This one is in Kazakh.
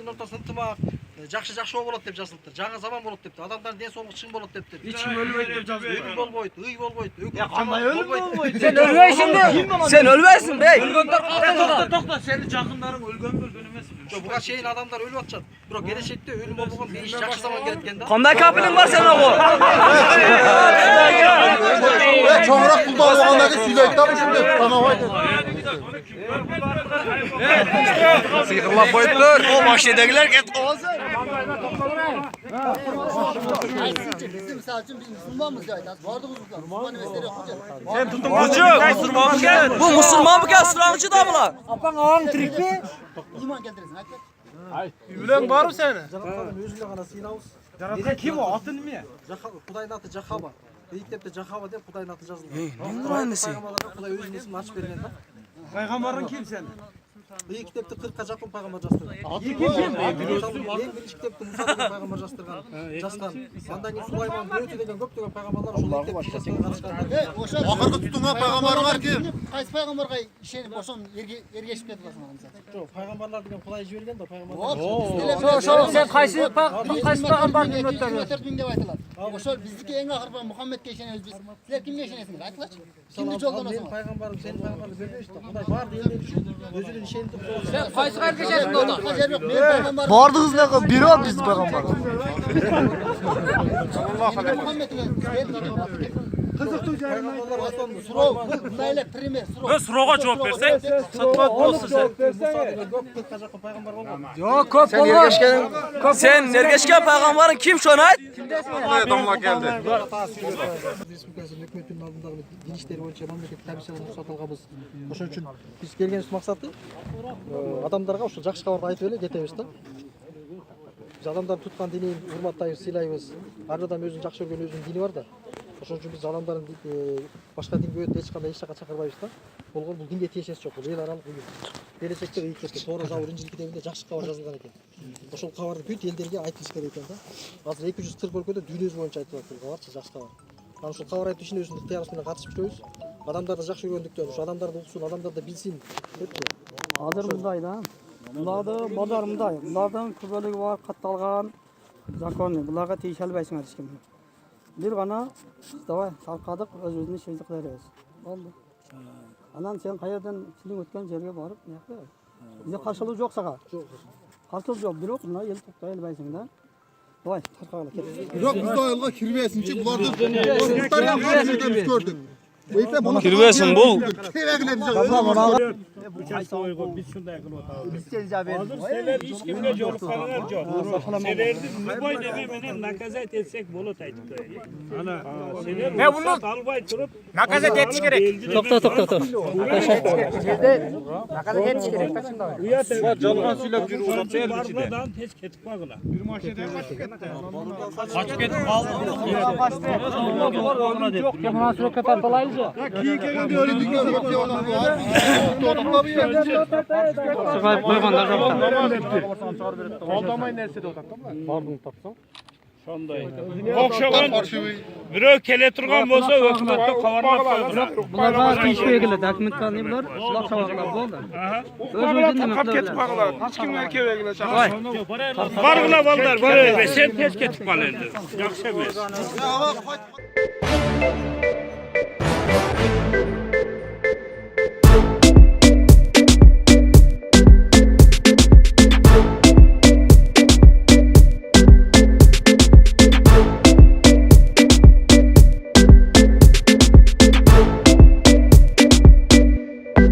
Өлкөнүн ортосунда ынтымак, жакшы болот деп жазылыптыр. Жаңы заман болот депти. Адамдардын ден соолугу чың болот дептир. Ичим өлбөйт деп жазылып. Үй болбойт, үй болбойт. Кандай өлүм болбойт? Sen ölmeysin de. Sen ölmezsin bey. Токто, сени жакындарың өлгөн эмес. Буга чейин адамдар өлүп атышат. Бирок келечекте өлүм болбогон бейиш жакшы заман келет экен да. Kanday kapının var sen oğul? Çoğurak buldu olğandaki süyleyip de bu şimdi tanavaydı. Sıyırlap koyuptur. O maşedekiler et oğazı. Bizim misal için biz Müslümanız ya. Vardığımız Müslüman mesele yok hocam. Sen tutun bucu. Bu Müslüman mı ki aslanıcı da mı lan? Apan ağam tirik mi? İman geldirirsin. Ülen бар сени? Жараткандын өзүнө гана сыйынабыз. Жараткан ким о? Аты неме? Кудайдын аты Жахаба. Мектепте Жахаба деп Кудайдын аты жазылган. Нура эмеси? Пайгамбарларга Кудай өзүнүн эсмин ачып берген да. Пайгамбарың ким сени? Бул китепти 40ка жакын пайгамбар жаздырган. Аты ким? Эң биринчи китепти Муса деген пайгамбар жазган. Андан кийин Сулайман, Дөтү деген көптөгөн пайгамбарлар ошол китепти жазган. Akırkı tutunma peygamberler kim? Qaysi payg'ambarga ishonib boshim ergashib ketib qolsin. Жок, пайгамбарлар деген Кудай жиберген да пайгамбарлар. Sen qaysi payg'ambarni o'tdiriyorsun? 24 ming deb aytiladi. O'shol bizniki eng oxirgi Muhammadga ishonamiz biz. Sizlar kimga ishonasizlar? Aytlachi. Kimni yo'ldan Мен olsan? пайгамбарым, сенин пайгамбарың бербейбиз да. Кудай бар дегенде өзүнүн ишенип Sen qaysi erkeşesin de oda? Qajab yo'q. Men payg'ambar. Bardığız ne kadar? Biri o biz peygamber. пайгамбарлар Аслан, Surov, bunday primer, surov. Surowga javob bersang, satmat bo'lsin sen. Муса деген көп 40ка жакын пайгамбар болгон. Yok köp olma. Sen ergeçken peygamberin kim şunu ayt? Adamlar geldi. Республикасынын өкмөтүнүн алдындагы дин иштери боюнча мамлекеттик комиссияга уруксат алганбыз. Ошон үчүн биз келгенибиздин максаты адамдарга ошо жакшы кабарды айтып эле кетебиз да. Биз адамдардын туткан динин урматтайбыз, сыйлайбыз. Ар бир адам өзүнүн жакшы көргөн өзүнүн дини бар да. Ошон үчүн биз адамдардын башка динге өтүп эч кандай эч жака чакырбайбыз да. Болгон бул динге тиешеси жок. Бул эл аралык уюм. Келечекте ыйыктырды. Тоора Забур Инжил китебинде жакшы кабар жазылган экен. Ошол кабарды бүт элдерге айтылыш керек экен да. Азыр 240 өлкөдө дүйнө жүзү боюнча айтылып атат кабарчы жакшы кабар. Ana ошол кабар айтуу ишине өзүбүздүн ыктыярыбыз менен катышып жүрөбүз. Адамдарды жакшы көргөндүктөн, ошо адамдарды уксун, адамдарды билсин депчи. Азыр мындай да. Буларды базар мындай. Булардын көбөлүгү бар, катталган законы. Буларга тийише албайсыңар эч ким. Бир гана давай таркадык, өзүбүздүн ишибизди кыла беребиз. Болду. Анан сен каерден силиң өткөн жерге барып, мыякта. Бизде каршылык жок сага. Жок. Каршылык жок, бирок мына эл туктай албайсың да. Давай, таркагыла кет. Yok biz de ayılga kirmeyesince bulardı. Çocuklar yapmışlar biz gördük. Kirvesin bul. Seler hiç kimle yolu kalınar yok. Selerdi mübay dememenen nakazat etsek bolut aytıp koyayım. Ana, seler ruhsat albay turup nakazat etiş gerek. Tokta. Nakazat etiş gerek. Uyat Жалган сүйлөп жүрүп отуруп берди ичиде. barbadan tez ketip bağla. Качып кетип калды. Yok, mına sürekli tartalayız ya. Kiyi kelgende öyle dünya yok ya olan var. Çıkayıp koyganlar Алдамай нерсе деп атат да. Bardın tapsam. Şonday. Okşagan birөө келе турган болсо өкмөттө кабарлап коюп. Bularga tiyişmeye geldi. Hükümetten ne bular? Sulak şavaklar oldu. Özümüzün Tap ketip калгыла. Эч ким эркебе келе чакырып. Bargıla balдар, sen tez ketip kal endi. Жақсы эмес.